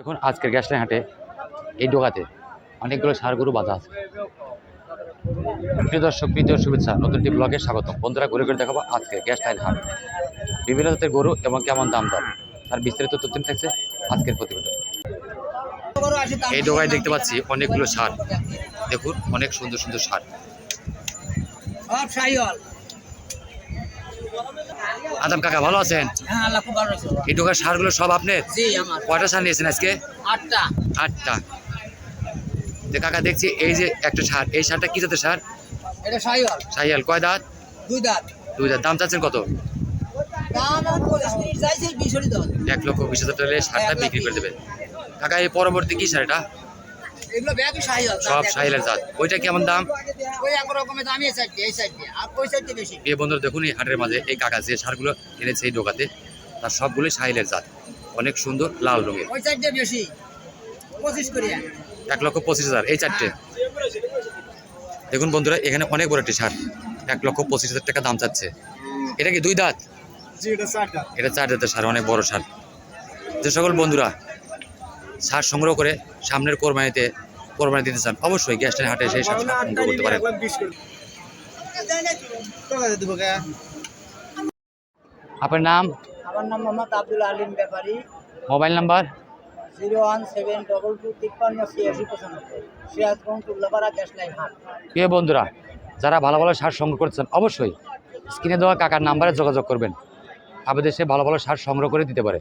এখন আজকের গ্যাসলাইন হাটে এই ডোকাতে অনেকগুলো ষাঁড় গরু বাঁধা আছে। প্রিয় দর্শক, প্রীতি ও শুভেচ্ছা, নতুন একটি ব্লগে স্বাগতম। বন্ধুরা, ঘুরে ঘুরে দেখাবো আজকে গ্যাসলাইন হাট, বিভিন্ন জাতের গরু এবং কেমন দাম দর, তার বিস্তারিত তথ্য থাকছে আজকের প্রতিবেদন। এই ডোকায় দেখতে পাচ্ছি অনেকগুলো ষাঁড়। দেখুন, অনেক সুন্দর সুন্দর ষাঁড়। আদম কাকা, ভালো আছেন? এই ডোকার ষাঁড়গুলো সব আপনার? কয়টা ষাঁড় নিয়েছেন আজকে? 8টা। কাকা, দেখছি এই যে একটা ষাঁড়, এই ষাঁড়টা কি জাতের ষাঁড়? এটা শাহিওয়াল। শাহিওয়াল। কয় দাঁত? 2 দাঁত। 2 দাঁত। দাম চাচ্ছেন কত? দাম 25 চাইছে, 20 দাও। 1,20,000 টাকা ষাঁড়টা বিক্রি করে দেবে কাকা। এই পরবর্তী কি ষাঁড় এটা? এগুলো ব্যাগই শাহিওয়াল, সব শাহিওয়ালের জাত। ওইটা কেমন দাম? ওই এক রকমের দামই এই সাইডে, এই সাইডে আর ওই সাইডে বেশি। এই বন্ধুরা দেখুন, এই হাটের মাঝে এই কাকা যে ষাঁড়গুলো এনেছে এই ডোকাতে, তার সবগুলোই শাহিওয়ালের জাত, অনেক সুন্দর লাল রঙের। ওই সাইডে বেশি 25 করে। 1,25,000 এই চারটে। দেখুন বন্ধুরা, এখানে অনেক বড় একটি ষাঁড়, 1,25,000 টাকা দাম চাচ্ছে। এটা কি 2 দাঁত? এটা 4 দাঁতের ষাঁড়, অনেক বড় ষাঁড়। যে সকল বন্ধুরা ষাঁড় সংগ্রহ করে সামনের কোরবানি দিতে চান, অবশ্যই গ্যাসলাইন হাটে সেই ষাঁড় সংগ্রহ করতে পারেন। আপনার নাম? আমার নাম Mohammad Abdul Alim Bepari. Mobile number? 01722538695, Sirajganj Ullapara gas line হাট। প্রিয় বন্ধুরা, যারা ভালো ভালো ষাঁড় সংগ্রহ করছেন, অবশ্যই স্ক্রিনে দেওয়া কাকার নাম্বারে যোগাযোগ করবেন। আপনাদের সে ভালো ভালো ষাঁড় সংগ্রহ করে দিতে পারে।